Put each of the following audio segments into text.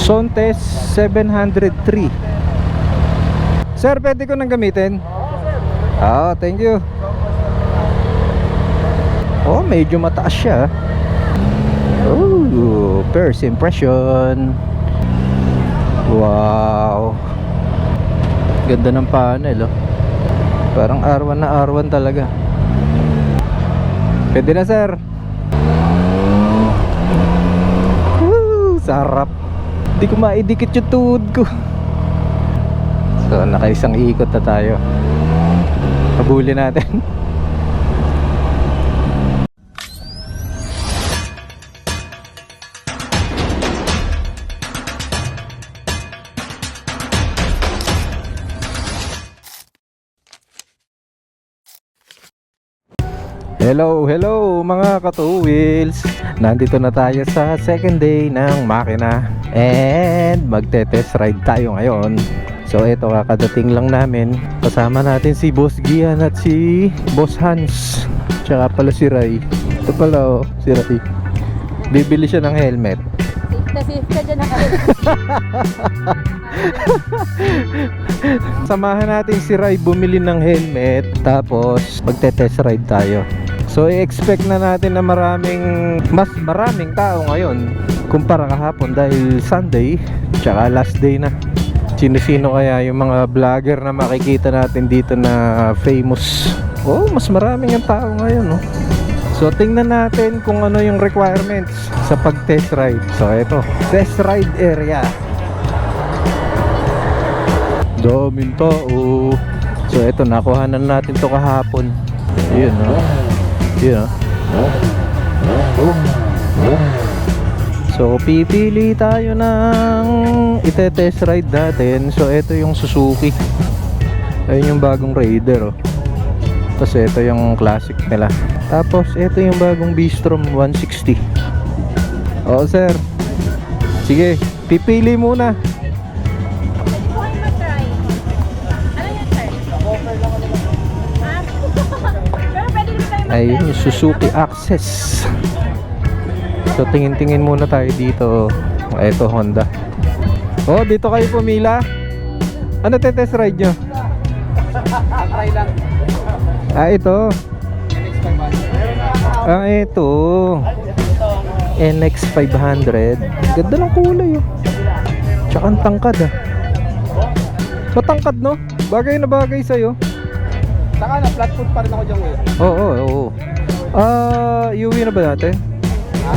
Sontes 703. Sir, pwede ko nang gamitin? Ah, thank you. Oh, medyo mataas siya. Oh, first impression. Wow. Ganda ng panel, oh. Parang R1 na R1 talaga. Pwede na, sir. Woo, sarap. Hindi ko maidikit yung tuhod ko. So, nakaisang ikot na tayo. Habulin natin. Hello, hello mga ka-two wheels. Nandito na tayo sa second day ng makina and magte-test ride tayo ngayon. So ito, kakadating lang namin. Kasama natin si Boss Gian at si Boss Hans. Tsaka pala si Ray. Ito pala, oh, si Ray. Bibili siya ng helmet. Safe ka dyan na. Samahan natin si Ray bumili ng helmet. Tapos magte-test ride tayo. So i-expect na natin na mas maraming tao ngayon kumpara kahapon dahil Sunday tsaka last day na. Sino-sino kaya yung mga vlogger na makikita natin dito na famous? Oh, mas maraming ang tao ngayon, no? So tingnan natin kung ano yung requirements sa pag-test ride. So ito, test ride area. Daming tao. So ito, nakuhanan natin to kahapon. Ayun, no? Yun, so pipili tayo ng ite-test ride natin. So ito yung Suzuki. Ayun yung bagong Raider, oh. Tapos ito yung classic nila. Tapos ito yung bagong Bistrom 160. Oo, sir. Sige, pipili muna. Ayun yung Suzuki Access. So tingin-tingin muna tayo dito. Ito, Honda. Oh, dito kayo pumila. Ano test ride nyo? Try lang. Ah, ito. Ah, ito NX500. Ganda ng kulay, oh. Tsaka ang tangkad, ah. Matangkad, no? Bagay na bagay sa'yo. Saka na, flat foot pa rin ako dyan ngayon. Oo, oo. Iuwi na ba natin?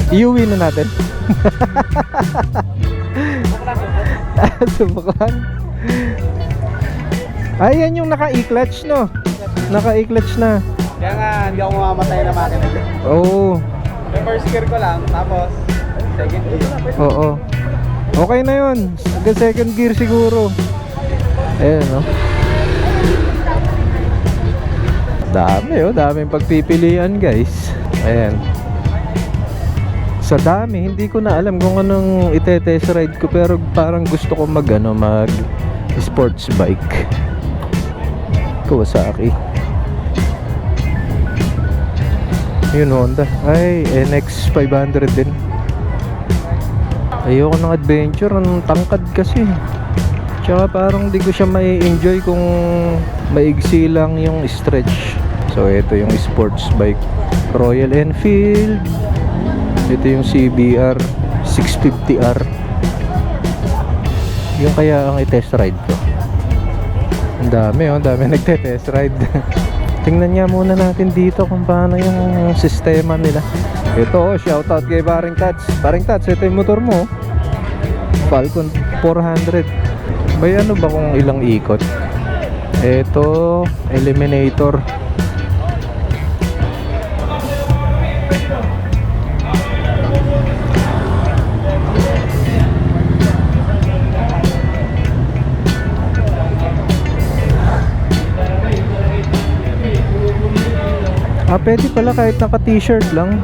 Iuwi na natin? Subukan. Ayan yung naka-e-clutch, no? Naka-e-clutch na. Kaya nga, hindi ako mamamatay na makina dyan. Oo. May first gear ko lang, tapos second gear. Oo. Okay na yun. Hanggang second gear siguro. Ayan, no? Dami, oh. Daming pagpipilian, guys. Ayan. Sa dami, hindi ko na alam kung anong ite-test ride ko, pero parang gusto ko mag sports bike. Kawasaki. Yun, Honda. Ay, NX500 din. Ayoko ng adventure. Ang tangkad kasi. Tsaka parang di ko siya may enjoy kung maigsi lang yung stretch. So ito yung sports bike, Royal Enfield. Ito yung CBR 650R. Yung kaya ang i-test ride ko. Ang dami, oh, dami nagte-test ride. Tingnan nga muna natin dito kung paano yung sistema nila. Ito, oh, shoutout kay Paring Tats. Paring Tats, ito yung motor mo, Falcon 400. May ano ba kung ilang ikot? Ito, Eliminator. Ah, pwede pala kahit naka t-shirt lang.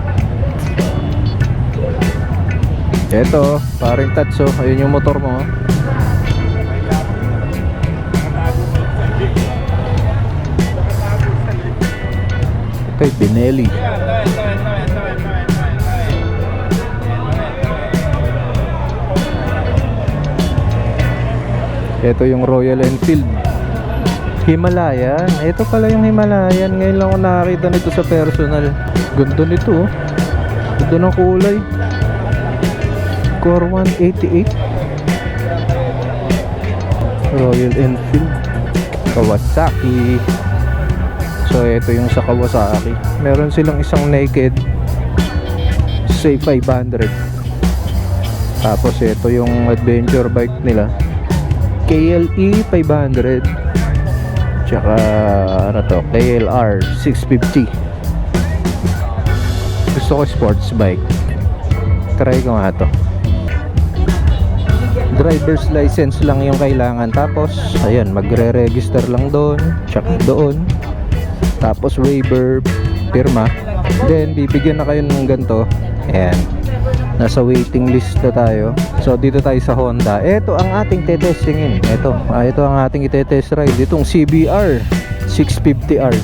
Eto, Paring Tatso. Ayun yung motor mo. Kay Benelli. Ito yung Royal Enfield Himalayan. Ito pala yung Himalayan. Ngayon lang ako nakakita nito sa personal. Ganda nito, oh. Ganda ng kulay. Core 188 Royal Enfield Kawasaki. So ito yung sa Kawasaki. Meron silang isang naked say 500. Tapos ito yung adventure bike nila KLE 500. Tsaka ano to, KLR 650. Gusto ko sports bike. Try ko nga to. Driver's license lang yung kailangan. Tapos ayan, magre-register lang doon, tsaka doon. Tapos waiver, pirma. Then bibigyan na kayo ng ganito. Ayan, nasa waiting list na tayo. So dito tayo sa Honda. Ito ang ating tetestingin. Ito ang ating itetest ride. Itong CBR 650R.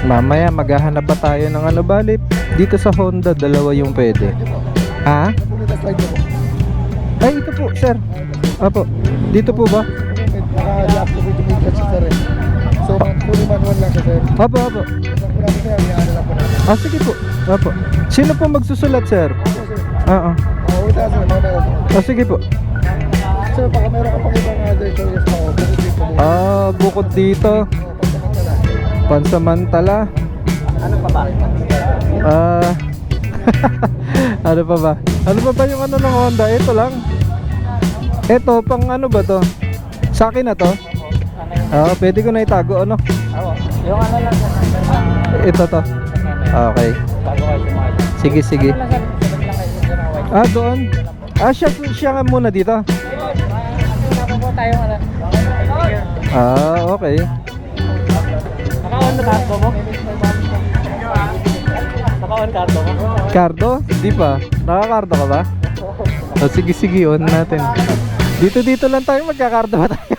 Mamaya maghahanap pa tayo ng ano, bali dito sa Honda dalawa yung pwede. Ha? Ay, ito po, sir. Apo, dito po ba? Naka-deactivate yung clutch sir eh. So, fully manual lang siya sir. Apo, apo. Marami sir, ano lang po natin. Ah, sige po. Apo. Sino po magsusulat, sir? Oo. Wait sir, mamaya. Ah, sige po. Sir, baka meron ka pang ibang other choices mo. Bukod dito mo. Ah, bukod dito, pansamantala. Ano pa ba? Ah, ano pa ba? Ano pa ba yung ano ng Honda? Ito lang. Ito, pang ano ba to? Sa akin na to? Pwede ko na itago, ano? Yung ano lang. Ito to. Okay. Sige, sige. Ah, doon? Ah, siya nga muna dito. Ah, okay. Naka-on na karto mo? Naka-on karto mo? Cardo? Di pa. Nakakardo ka ba? Oh, sige, sige. On natin. Dito lang tayo. Magkakardo ba tayo?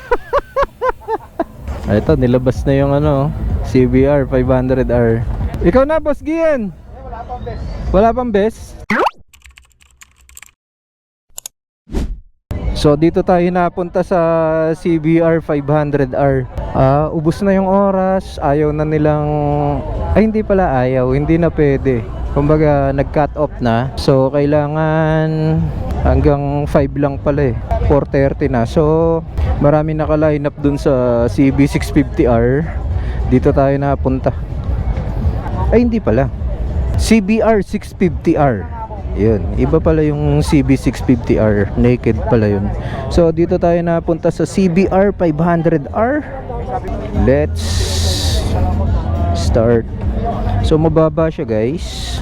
Ito, nilabas na yung ano, CBR 500R. Ikaw na, Boss Gian. Wala pang best? So dito tayo napunta sa CBR 500R. Ubos na yung oras. Ayaw na nilang... Ay, hindi pala ayaw. Hindi na pwede. Kumbaga nag-cut off na. So kailangan hanggang 5 lang pala eh. 4:30 na. So marami naka-line up dun sa CB650R. Dito tayo napunta. Ay, hindi pala. CBR 650R. Yun, iba pala yung CB650R. Naked pala yun. So dito tayo napunta sa CBR 500R. Let's start. So mababa siya, guys.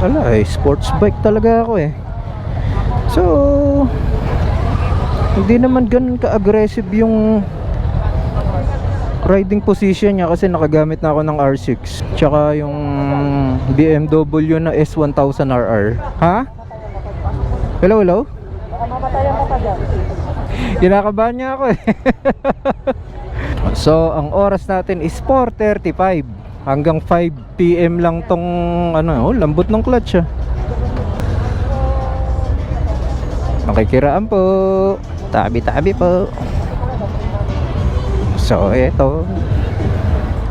Wala eh, sports bike talaga ako eh. So hindi naman ganun ka-aggressive yung riding position niya kasi nakagamit na ako ng R6 tsaka yung BMW na S1000RR. Ha? Hello, hello? Baka mamatayan ka pa dyan. Kinakabahan niya ako eh. So ang oras natin is 4:35. Hanggang 5 PM lang tong ano, lambot ng clutch ah. Makikiraan po. Tabi-tabi po. So eto,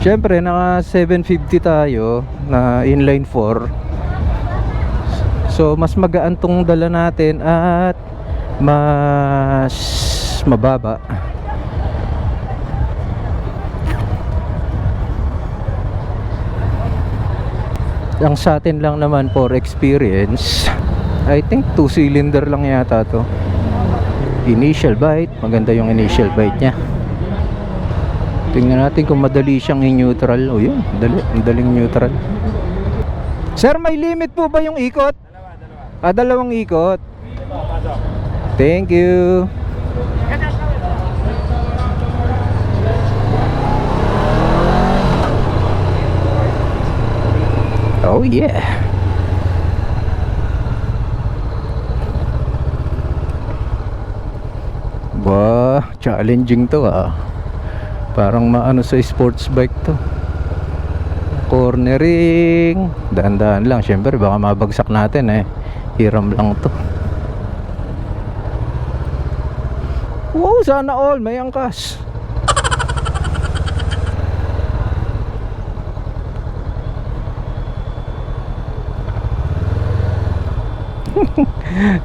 syempre naka 750 tayo na inline 4. So mas magaan tong dala natin at mas mababa. Ang sa atin lang naman for experience, I think 2-cylinder lang yata to. Initial bite, maganda yung initial bite nya. Tingnan natin kung madali siyang i-neutral. O yun, madaling neutral. Sir, may limit po ba yung ikot? Dalawang ikot. Thank you. Oh yeah. Wah, challenging to ah. Parang maano sa sports bike to. Cornering, dahan-dahan lang. Siyempre baka mabagsak natin eh. Hiram lang to. Wow, sana all may angkas.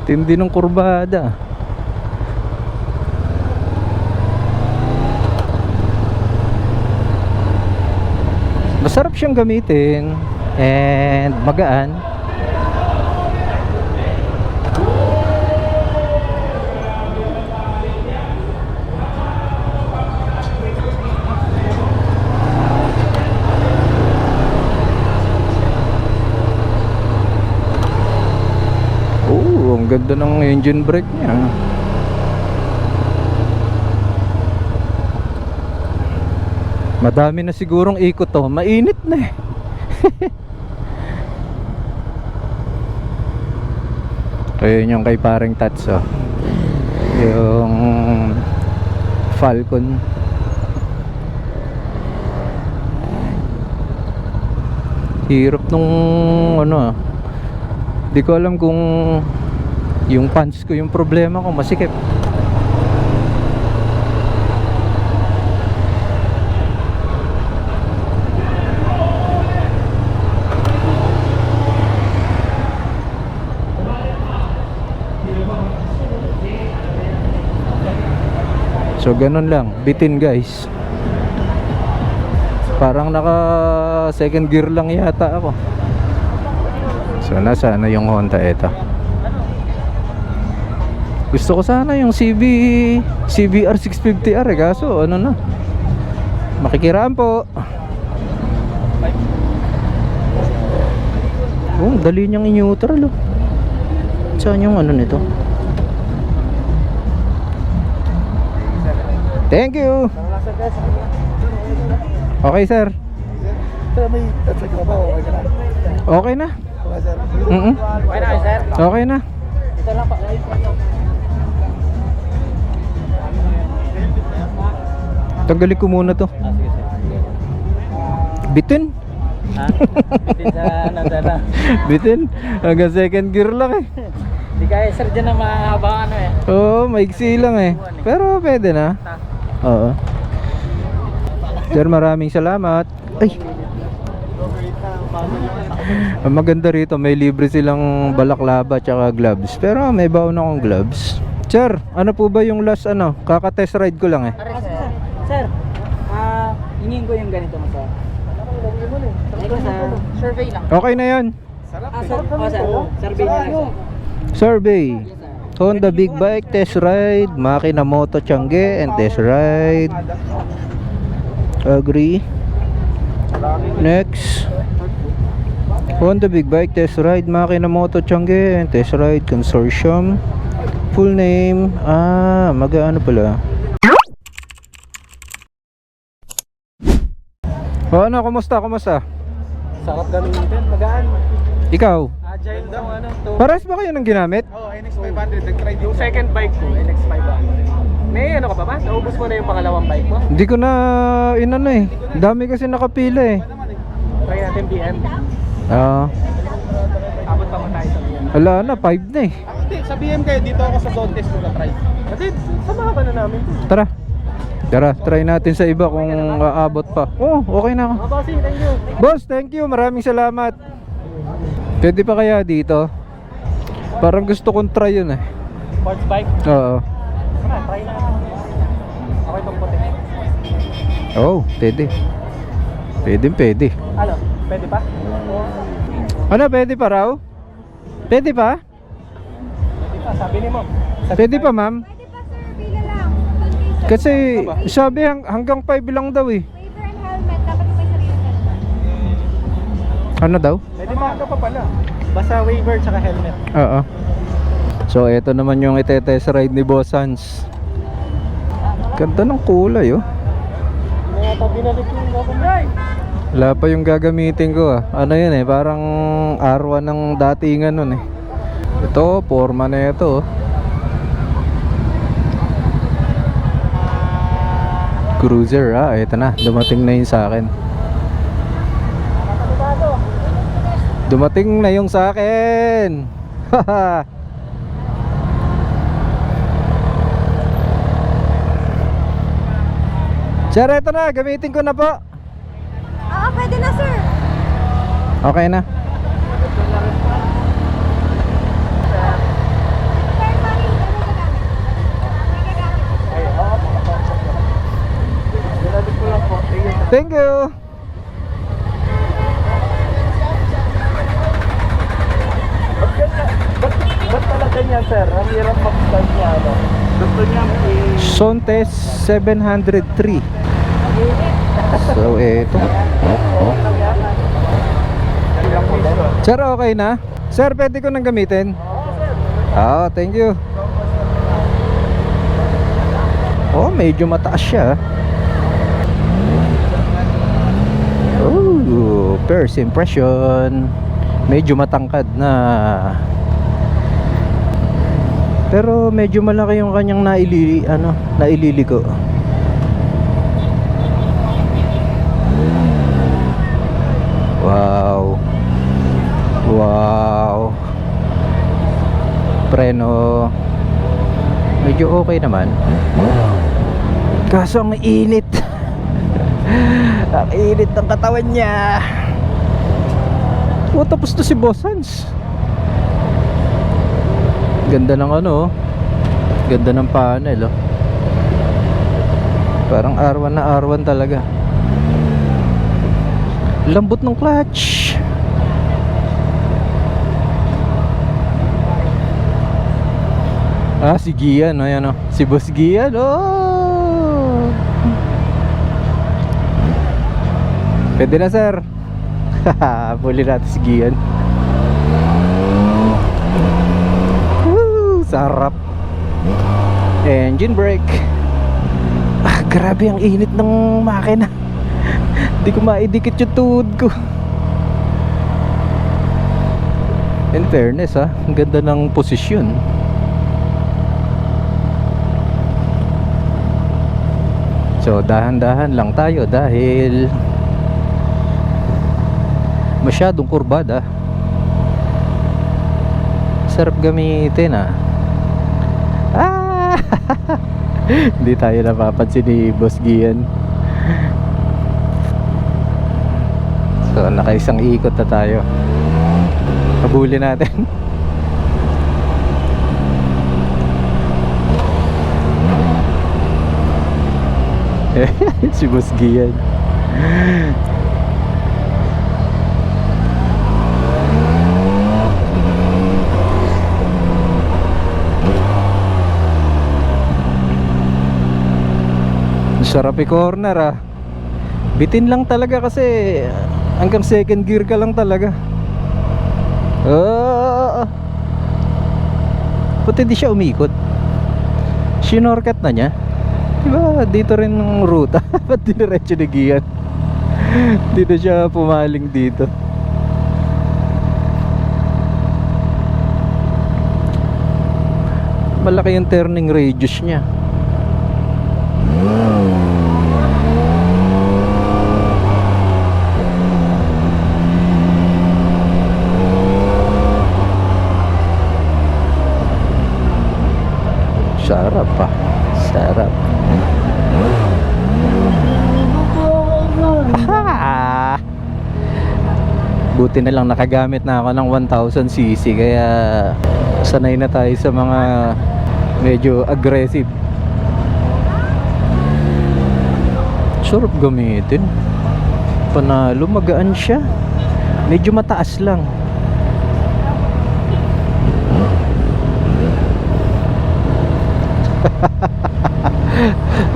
Tindi ng kurbada. Masarap siyang gamitin and magaan. Oh, ang ganda ng engine brake niya. Madami na sigurong ikot to. Mainit na eh. Ayun yung kay paring Tatso. Yung Falcon. Hirap nung ano. Di ko alam kung yung pants ko yung problema ko, masikip. So ganun lang, bitin guys. Parang naka second gear lang yata ako. So nasaan na yung Honda ito? Gusto ko sana yung CBR 650R eh, kaso ano na, makikiraan po. Oh, dali niyang i-neutral oh. Saan yung ano nito? Thank you. Okay sir. Sir, may touch ka ba? Okay ka na? Okay na. Okay, sir. Okay na, sir. Okay na. Ito lang pa. Tanggalin ko muna to. Sige, sir. Bitin. Ha? Bitin sa nandala. Bitin. Hanggang second gear lang eh. Di kaya, sir, dyan na mahaba ano eh. Oo, maiksi lang eh. Pero pwede na. Oo. Sir, maraming salamat. Ay. Ang maganda rito, may libre silang balaklava tsaka gloves. Pero may baon akong gloves. Sir, ano po ba yung last ano? Kaka-test ride ko lang eh. Sir, sir, hingin ko yung ganito mo, sir. Ito sa survey lang. Okay na yan. Sir, sir, survey na lang, sir. Survey. Honda Big Bike Test Ride, Makina Moto Tiangge and Test Ride. Agree. Next. Honda Big Bike Test Ride, Makina Moto Tiangge and Test Ride Consortium. Full name. Mag-ano pala. O ano, kumusta? Sarap gamitin, magaan. Ikaw? Agile daw ano to. Pares ba kayo ng ginamit? Oh, NX500. Nag-try Yung second bike ko, NX500. May ano ka pa ba? Naubos mo na yung pangalawang bike mo? Hindi ko na inano eh. Dami kasi nakapila eh. Try natin BM. Abot pa mo tayo sa BM. Wala na, 5 na eh. Hindi, sa BM kayo. Dito ako sa zone test ko na-try. Atid, samahan ka na namin. Tara, try natin sa iba kung aabot pa. Oh, okay na ako. Mga bossing, thank you. Boss, thank you. Maraming salamat. Pwede pa kaya dito? Parang gusto kong try yun eh. Sports bike. Oo. Tara, try natin. Ako itong puti. Oh, pwede. Pwede. Ano? Pwede pa? Ano, pwede pa raw? Pwede pa? Pwede pa, sabi ni mo. Pwede pa, ma'am? Pwede pa sir, pila lang. Kasi sabi hanggang 5 lang daw eh. Waiver and helmet, dapat may sariling helmet. Ano daw? Pwede maaga pa pala. Basta waiver tsaka helmet. Oo. So ito naman yung ite-test ride ni Boss Hans. Ganda ng kulay oh. May ata binalik yung government. Wala pa yung gagamitin ko ah. Ano yun eh, parang R1 ng datingan nun eh. Ito, forma na ito oh. Cruiser ito na, dumating na yun sa akin. Dumating na yung sa akin. Sir, eto na, gamitin ko na po. Oo, pwede na, sir. Okay na. Sir, sorry. Ano gagamit? Thank you. Ba't pala ganyan, sir? Ang hirap mag-start niya, ano? Gusto niya Sontes 703. So, eto. Sir, okay na? Sir, pwede ko nang gamitin? Ah, thank you. Oh, medyo mataas siya. Oh, first impression. Medyo matangkad na. Pero medyo malaki yung kanyang naililiko. Wow. Wow. Preno. Medyo okay naman. Kaso ang init. Ang init ng katawan niya. Oh, tapos to si Boss Hans. Ganda ng ano, ganda ng panel, oh. Parang R1 na R1 talaga. Lambot ng clutch. Ah, si Gian, ayan, oh. Si Boss Gian, oh. Pwede na, sir. Huli natin si Gian. Woo, sarap. Engine brake. Ah, grabe ang init ng makina. Hindi ko maidikit yung tuhod ko. In fairness, ha, ang ganda ng posisyon. So dahan-dahan lang tayo dahil masyadong kurbada. Sarap gamitin, ah. Hindi tayo napapansin ni Boss Gian. So nakaisang ikot na tayo. Habulin natin. Si Boss Gian. Sarap i-corner, ah. Bitin lang talaga kasi hanggang second gear ka lang talaga. Pati di siya umikot. Shinorkat na niya. Diba dito rin ang ruta. Ba't diretso na Gian? Di na siya pumaling dito. Malaki yung turning radius niya. Sarap, pa. Sarap. Ah! Buti na lang nakagamit na ako ng 1000cc kaya sanay na tayo sa mga medyo aggressive. Sarap gamitin. Panalo, magaan siya. Medyo mataas lang.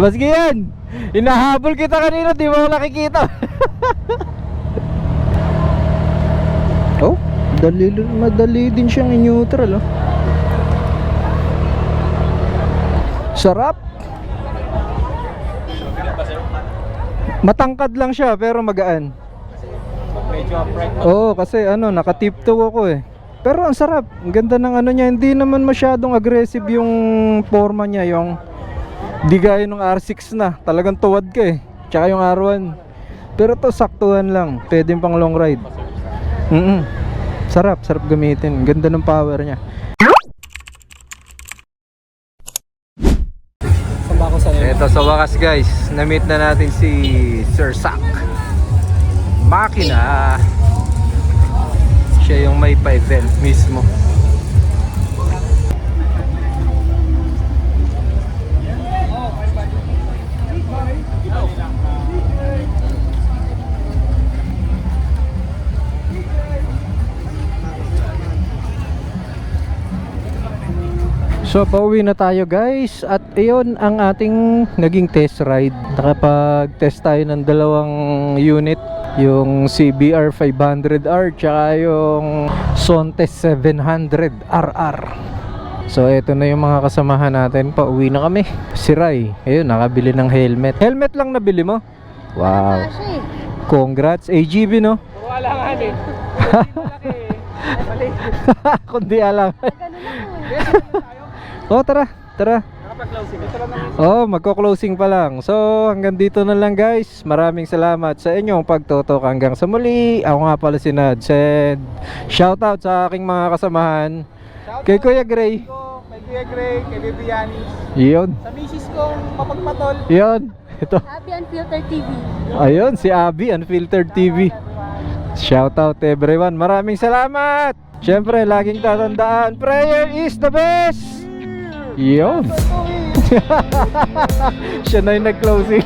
Mas Gian, hinahabol kita kanina, di mo ako nakikita. Oh, madali din siyang in-neutral, oh. Sarap. Matangkad lang siya pero magaan. Oo, kasi ano, naka-tiptoe ako eh. Pero ang sarap, ang ganda ng ano niya, hindi naman masyadong aggressive yung forma niya, yung di gaya ng R6 na, talagang tuwad ka eh. Tsaka yung R1. Pero to saktuhan lang, pwedeng pang long ride. Sarap gamitin. Ganda ng power niya. Samba ko sa'yo. Ito sa wakas guys, na-meet na natin si Sir Sak Makina. Siya yung may pa-event mismo. So pauwi na tayo guys, at iyon ang ating naging test ride. Nakapag-test tayo ng dalawang unit, yung CBR 500R tsaka yung Sontes 700RR. So eto na yung mga kasamahan natin, pauwi na kami. Si Rai, ayun, nakabili ng helmet. Helmet lang nabili mo? Wow, congrats. AGB no? Wala nga eh. Malaki eh. Mali. Kundi alam. Oh, tara. Nakapag-closing. Ito lang naman. Oh, magko-closing pa lang. So, hanggang dito na lang guys. Maraming salamat sa inyong pagtutok hanggang sa muli. Ako nga pala si Nads. And shoutout sa aking mga kasamahan. Kay Kuya Gray. Kay Kuya Gray, kay Baby Yanis. Yun. Sa misis kong mapagpatol. Yun. Ito. Abby Unfiltered TV. Ayun, si Abby Unfiltered TV. Shoutout everyone. Maraming salamat. Siyempre, laging tatandaan, prayer is the best. Yun. Siya na yung nag-closing.